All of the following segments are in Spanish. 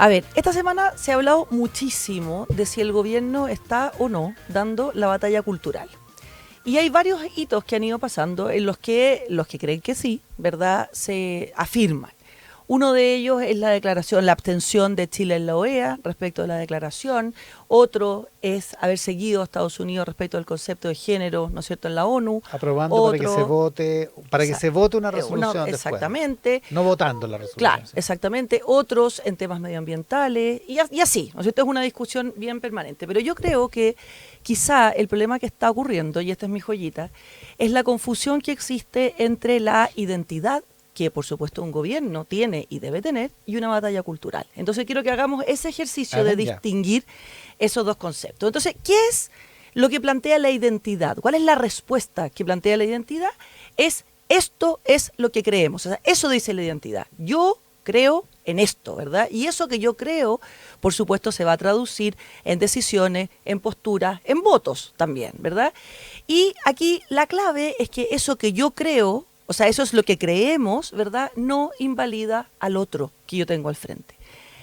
A ver, esta semana se ha hablado muchísimo de si el gobierno está o no dando la batalla cultural. Y hay varios hitos que han ido pasando en los que creen que sí, ¿verdad?, se afirman. Uno de ellos es la declaración, la abstención de Chile en la OEA respecto de la declaración. Otro es haber seguido a Estados Unidos respecto al concepto de género, ¿no es cierto?, en la ONU. Aprobando para que se vote una resolución después. Exactamente. No votando la resolución. Claro, sí. exactamente. Otros en temas medioambientales y así, ¿no es cierto? Es una discusión bien permanente. Pero yo creo que quizá el problema que está ocurriendo, y esta es mi joyita, es la confusión que existe entre la identidad que por supuesto un gobierno tiene y debe tener, y una batalla cultural. Entonces quiero que hagamos ese ejercicio de distinguir esos dos conceptos. Entonces, ¿qué es lo que plantea la identidad? ¿Cuál es la respuesta que plantea la identidad? Esto es lo que creemos. O sea, eso dice la identidad. Yo creo en esto, ¿verdad? Y eso que yo creo, por supuesto, se va a traducir en decisiones, en posturas, en votos también, ¿verdad? Y aquí la clave es que eso que yo creo, o sea, eso es lo que creemos, ¿verdad?, no invalida al otro que yo tengo al frente.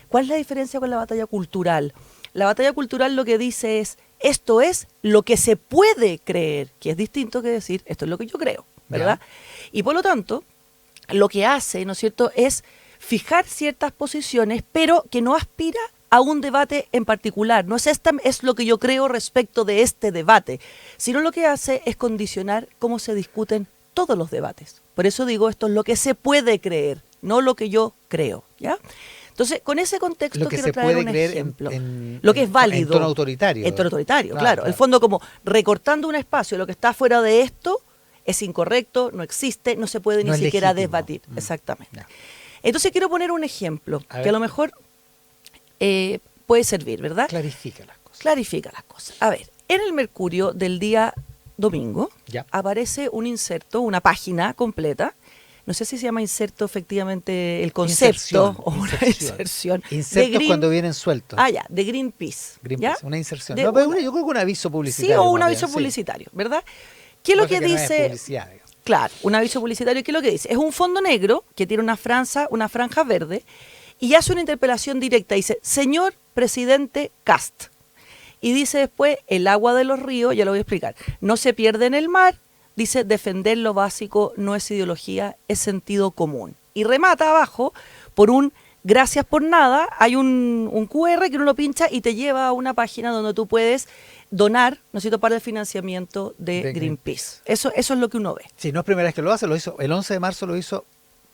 ¿Cuál es la diferencia con la batalla cultural? La batalla cultural lo que dice es, esto es lo que se puede creer, que es distinto que decir, esto es lo que yo creo, ¿verdad? Yeah. Y por lo tanto, lo que hace, ¿no es cierto?, es fijar ciertas posiciones, pero que no aspira a un debate en particular. No es esta es lo que yo creo respecto de este debate, sino lo que hace es condicionar cómo se discuten todos los debates. Por eso digo, esto es lo que se puede creer, no lo que yo creo, ¿ya? Entonces, con ese contexto quiero traer un ejemplo. Lo que es válido. En tono autoritario. En tono autoritario, claro. El fondo como recortando un espacio, lo que está fuera de esto es incorrecto, no existe, no se puede ni siquiera debatir. Exactamente. No. Entonces quiero poner un ejemplo que a lo mejor puede servir, ¿verdad? Clarifica las cosas. Clarifica las cosas. A ver, en el Mercurio del día domingo aparece un inserto, una página completa. No sé si se llama inserto efectivamente el concepto o una inserción. Insertos cuando vienen sueltos. De Greenpeace. Greenpeace, una inserción. No, pero yo creo que un aviso publicitario. Sí, o un aviso publicitario, ¿verdad? ¿Qué es lo que dice? No es publicidad, digamos. Claro, un aviso publicitario. ¿Qué es lo que dice? Es un fondo negro que tiene una franja verde y hace una interpelación directa. Dice, señor presidente Kast. Y dice después, el agua de los ríos, ya lo voy a explicar, no se pierde en el mar. Dice, defender lo básico no es ideología, es sentido común. Y remata abajo por un gracias por nada. Hay un QR que uno lo pincha y te lleva a una página donde tú puedes donar, ¿no es cierto?, para el financiamiento de Greenpeace. Eso es lo que uno ve. Sí, no es primera vez que lo hace, lo hizo el 11 de marzo, lo hizo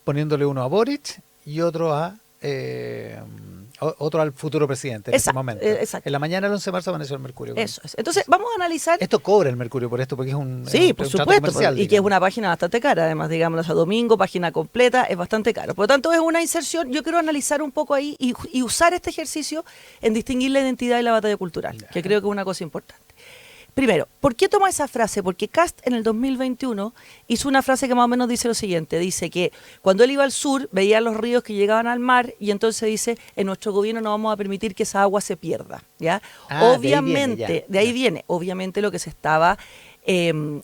poniéndole uno a Boric y otro al futuro presidente en ese momento. Exacto. En la mañana del 11 de marzo amaneció el Mercurio. Eso es. Entonces, vamos a analizar... Esto cobra el Mercurio por esto, porque es un por supuesto, comercial, y que es una página bastante cara, además, digamos, a domingo, página completa, es bastante caro. Por lo tanto, es una inserción. Yo quiero analizar un poco ahí y usar este ejercicio en distinguir la identidad y la batalla cultural, que creo que es una cosa importante. Primero, ¿por qué toma esa frase? Porque Kast en el 2021 hizo una frase que más o menos dice lo siguiente. Dice que cuando él iba al sur veía los ríos que llegaban al mar y entonces dice, en nuestro gobierno no vamos a permitir que esa agua se pierda, ¿ya? Obviamente, de ahí viene. Obviamente lo que se estaba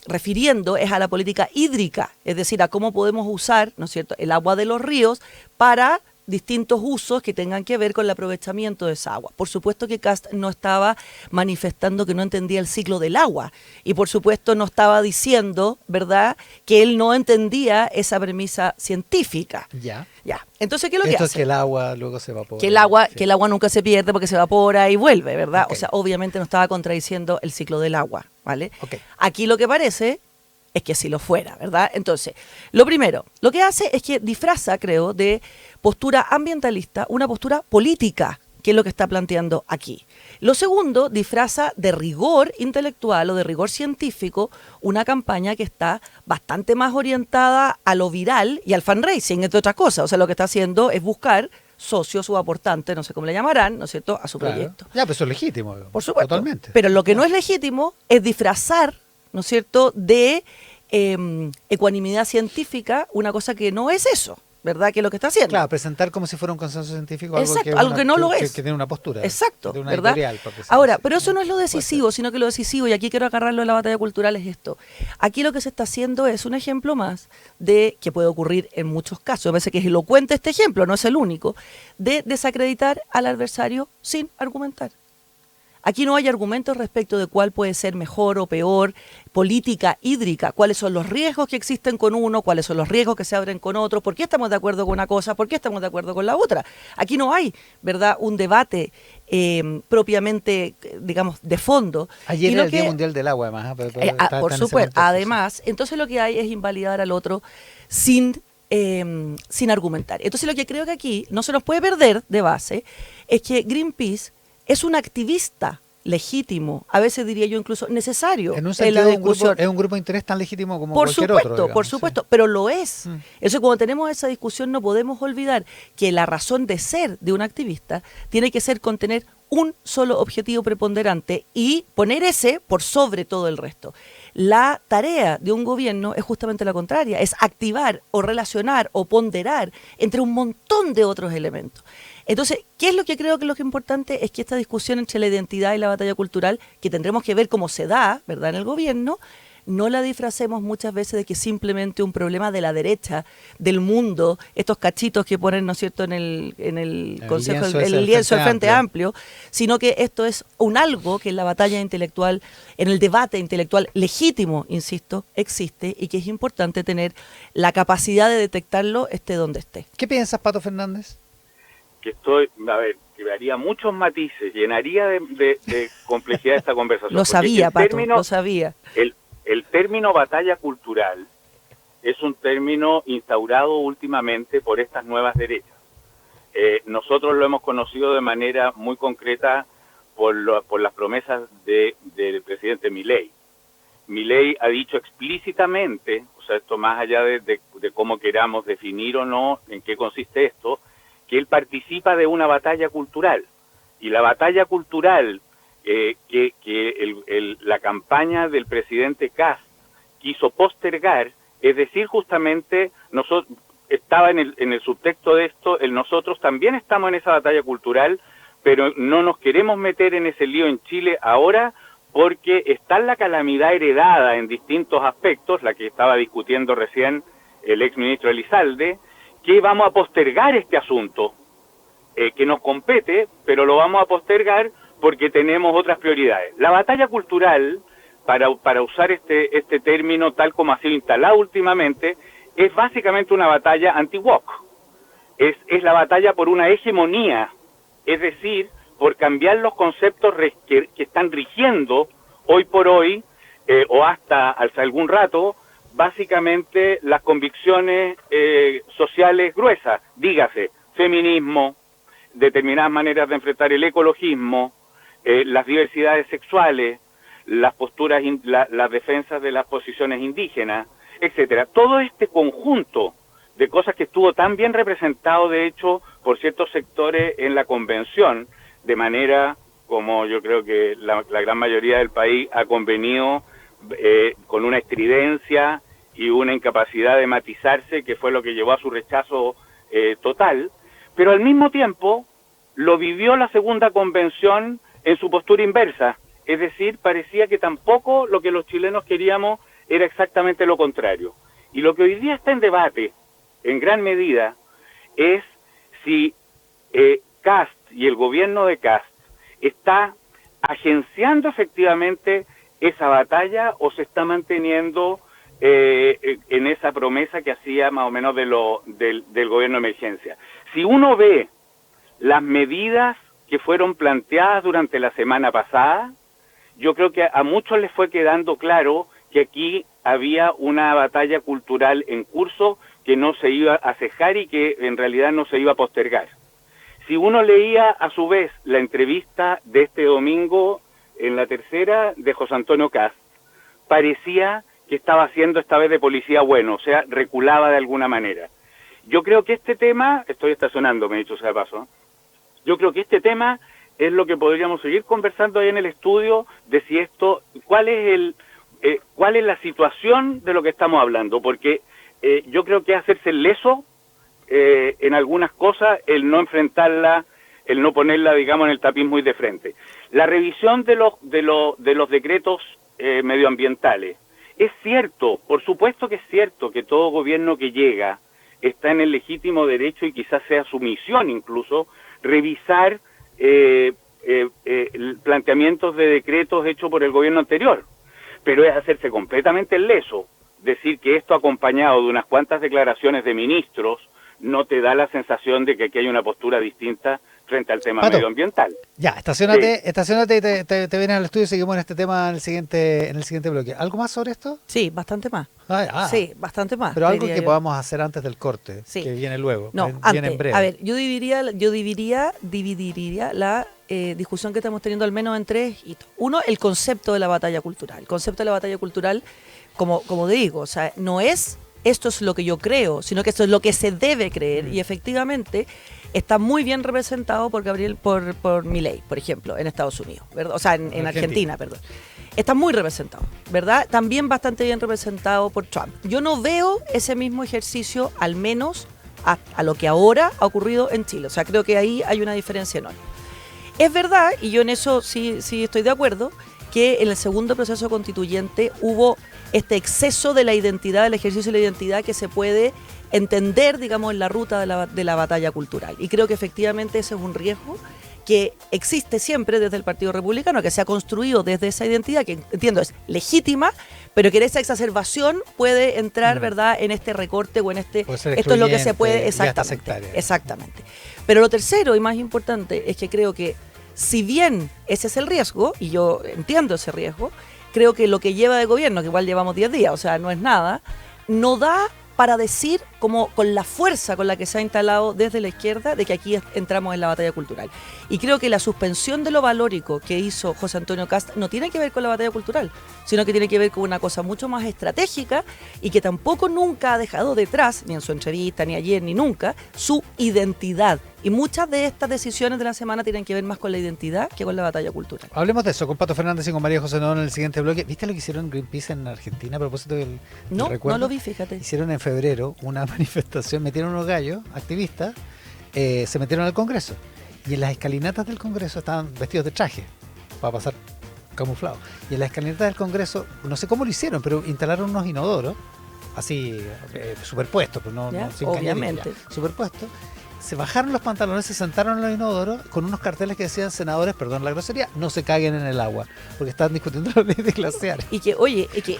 refiriendo es a la política hídrica, es decir, a cómo podemos usar, ¿no es cierto?, el agua de los ríos para distintos usos que tengan que ver con el aprovechamiento de esa agua. Por supuesto que Kast no estaba manifestando que no entendía el ciclo del agua y por supuesto no estaba diciendo, ¿verdad?, que él no entendía esa premisa científica. Ya. Entonces, ¿qué es lo que hace? Esto es que el agua luego se evapora. Que el agua nunca se pierde porque se evapora y vuelve, ¿verdad? Okay. O sea, obviamente no estaba contradiciendo el ciclo del agua, ¿vale? Okay. Aquí lo que parece es que si lo fuera, ¿verdad? Entonces, lo primero, lo que hace es que disfraza, creo, de postura ambientalista una postura política, que es lo que está planteando aquí. Lo segundo, disfraza de rigor intelectual o de rigor científico una campaña que está bastante más orientada a lo viral y al fundraising, entre otras cosas. O sea, lo que está haciendo es buscar socios o aportantes, no sé cómo le llamarán, ¿no es cierto?, a su proyecto. Ya, pero eso es legítimo. Por supuesto. Totalmente. Pero lo que no es legítimo es disfrazar, ¿no es cierto?, de ecuanimidad científica, una cosa que no es eso, ¿verdad? Que es lo que está haciendo. Claro, presentar como si fuera un consenso científico Exacto, algo que no lo es. Que tiene una postura. Exacto, de una ¿verdad? editorial, por decirlo Ahora, así. pero eso no es lo decisivo, sino que lo decisivo, y aquí quiero agarrarlo de la batalla cultural, es esto. Aquí lo que se está haciendo es un ejemplo más de, que puede ocurrir en muchos casos, me parece que es elocuente este ejemplo, no es el único, de desacreditar al adversario sin argumentar. Aquí no hay argumentos respecto de cuál puede ser mejor o peor, política hídrica, cuáles son los riesgos que existen con uno, cuáles son los riesgos que se abren con otro, por qué estamos de acuerdo con una cosa, por qué estamos de acuerdo con la otra. Aquí no hay, ¿verdad?, un debate propiamente, digamos, de fondo. Ayer era el Día Mundial del Agua, además. Por supuesto, además, entonces lo que hay es invalidar al otro sin argumentar. Entonces lo que creo que aquí no se nos puede perder de base es que Greenpeace es un activista legítimo, a veces diría yo incluso necesario en un sentido, la discusión. Es un grupo de interés tan legítimo como por cualquier supuesto, otro. Digamos, por supuesto, pero lo es. Mm. Eso, cuando tenemos esa discusión no podemos olvidar que la razón de ser de un activista tiene que ser con tener un solo objetivo preponderante y poner ese por sobre todo el resto. La tarea de un gobierno es justamente la contraria, es activar o relacionar o ponderar entre un montón de otros elementos. Entonces, ¿qué es lo que creo que es lo que es importante? Es que esta discusión entre la identidad y la batalla cultural, que tendremos que ver cómo se da, ¿verdad?, en el gobierno, no la disfracemos muchas veces de que es simplemente un problema de la derecha, del mundo, estos cachitos que ponen, ¿no es cierto?, en el Consejo, el lienzo del Frente Amplio, sino que esto es un algo que en la batalla intelectual, en el debate intelectual legítimo, insisto, existe y que es importante tener la capacidad de detectarlo esté donde esté. ¿Qué piensas, Pato Fernández? Que haría muchos matices, llenaría de complejidad esta conversación. Lo sabía, Pato, lo sabía. El término batalla cultural es un término instaurado últimamente por estas nuevas derechas. Nosotros lo hemos conocido de manera muy concreta por las promesas del presidente Milei. Milei ha dicho explícitamente, o sea, esto más allá de cómo queramos definir o no en qué consiste esto, que él participa de una batalla cultural. Y la batalla cultural la campaña del presidente Kast quiso postergar, es decir, justamente, estaba en el subtexto de esto, nosotros también estamos en esa batalla cultural, pero no nos queremos meter en ese lío en Chile ahora, porque está la calamidad heredada en distintos aspectos, la que estaba discutiendo recién el exministro Elizalde, que vamos a postergar este asunto, que nos compete, pero lo vamos a postergar porque tenemos otras prioridades. La batalla cultural, para usar este término tal como ha sido instalado últimamente, es básicamente una batalla anti-woke. Es la batalla por una hegemonía, es decir, por cambiar los conceptos que están rigiendo hoy por hoy, o hasta algún rato, básicamente las convicciones sociales gruesas, dígase, feminismo, determinadas maneras de enfrentar el ecologismo, las diversidades sexuales, las posturas, las defensas de las posiciones indígenas, etcétera. Todo este conjunto de cosas que estuvo tan bien representado, de hecho, por ciertos sectores en la convención, de manera como yo creo que la gran mayoría del país ha convenido, con una estridencia y una incapacidad de matizarse, que fue lo que llevó a su rechazo total, pero al mismo tiempo lo vivió la segunda convención en su postura inversa, es decir, parecía que tampoco lo que los chilenos queríamos era exactamente lo contrario. Y lo que hoy día está en debate, en gran medida, es si Kast y el gobierno de Kast está agenciando efectivamente esa batalla o se está manteniendo en esa promesa que hacía más o menos del gobierno de emergencia. Si uno ve las medidas que fueron planteadas durante la semana pasada, yo creo que a muchos les fue quedando claro que aquí había una batalla cultural en curso que no se iba a cejar y que en realidad no se iba a postergar. Si uno leía a su vez la entrevista de este domingo en La Tercera de José Antonio Kast, parecía que estaba haciendo esta vez de policía bueno, o sea, reculaba de alguna manera. Yo creo que este tema, estoy estacionando, me he dicho sea de paso, yo creo que este tema es lo que podríamos seguir conversando ahí en el estudio, de si esto, cuál es la situación de lo que estamos hablando, porque yo creo que hacerse leso en algunas cosas el no enfrentarla, el no ponerla, digamos, en el tapiz muy de frente. La revisión de los decretos medioambientales. Es cierto, por supuesto que es cierto que todo gobierno que llega está en el legítimo derecho y quizás sea su misión incluso revisar planteamientos de decretos hechos por el gobierno anterior. Pero es hacerse completamente el leso, decir que esto acompañado de unas cuantas declaraciones de ministros no te da la sensación de que aquí hay una postura distinta frente al tema Pato, medioambiental. Ya, estacionate y te vienes al estudio y seguimos en este tema en el siguiente bloque. ¿Algo más sobre esto? Sí, bastante más. Sí, bastante más. Pero algo que yo. podamos hacer antes del corte, Sí. que viene luego, No, viene antes, en breve. a ver, yo dividiría la discusión que estamos teniendo al menos en tres hitos. Uno, el concepto de la batalla cultural. El concepto de la batalla cultural, como digo, o sea, no es esto es lo que yo creo, sino que esto es lo que se debe creer. Y efectivamente está muy bien representado por Milei, por ejemplo, en Estados Unidos, ¿verdad? O sea, en Argentina, perdón. Está muy representado, ¿verdad? También bastante bien representado por Trump. Yo no veo ese mismo ejercicio, al menos a lo que ahora ha ocurrido en Chile. O sea, creo que ahí hay una diferencia enorme. Es verdad, y yo en eso sí estoy de acuerdo, que en el segundo proceso constituyente hubo este exceso de la identidad, del ejercicio de la identidad que se puede entender, digamos, en la ruta de la batalla cultural. Y creo que efectivamente ese es un riesgo que existe siempre desde el Partido Republicano, que se ha construido desde esa identidad, que entiendo es legítima, pero que en esa exacerbación puede entrar, ¿verdad?, en este recorte o en esto es lo que se puede, exactamente. Pero lo tercero y más importante es que creo que si bien ese es el riesgo, y yo entiendo ese riesgo, creo que lo que lleva de gobierno, que igual llevamos 10 días, o sea, no es nada, no da para decir como con la fuerza con la que se ha instalado desde la izquierda de que aquí entramos en la batalla cultural. Y creo que la suspensión de lo valórico que hizo José Antonio Kast no tiene que ver con la batalla cultural, sino que tiene que ver con una cosa mucho más estratégica y que tampoco nunca ha dejado detrás, ni en su entrevista, ni ayer, ni nunca, su identidad. Y muchas de estas decisiones de la semana tienen que ver más con la identidad que con la batalla cultural. Hablemos de eso con Pato Fernández y con María José Nadón en el siguiente bloque. ¿Viste lo que hicieron Greenpeace en Argentina a propósito del recuerdo? No lo vi, fíjate. Hicieron en febrero una manifestación, metieron unos gallos, activistas, se metieron al Congreso. Y en las escalinatas del Congreso estaban vestidos de traje, para pasar camuflados. Y en las escalinatas del Congreso, no sé cómo lo hicieron, pero instalaron unos inodoros, así superpuestos, pues no sin obviamente. Superpuestos. Se bajaron los pantalones, se sentaron en los inodoros con unos carteles que decían: senadores, perdón la grosería, no se caguen en el agua, porque están discutiendo la ley de glaciares. Y que,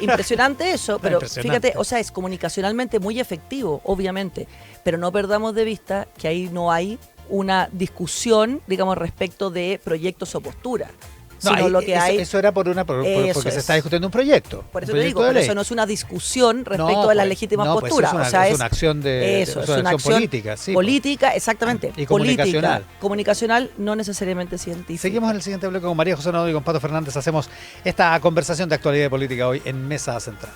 impresionante eso, pero fíjate, o sea, es comunicacionalmente muy efectivo, obviamente, pero no perdamos de vista que ahí no hay una discusión, digamos, respecto de proyectos o posturas. No, lo que eso era porque se está discutiendo un proyecto. Por eso te digo, pero eso no es una discusión respecto de las legítimas posturas. Pues es una acción es una acción política. Sí, política, exactamente. Y comunicacional. Comunicacional, no necesariamente científica. Seguimos en el siguiente bloque con María José Nadón y con Pato Fernández. Hacemos esta conversación de actualidad y política hoy en Mesa Central.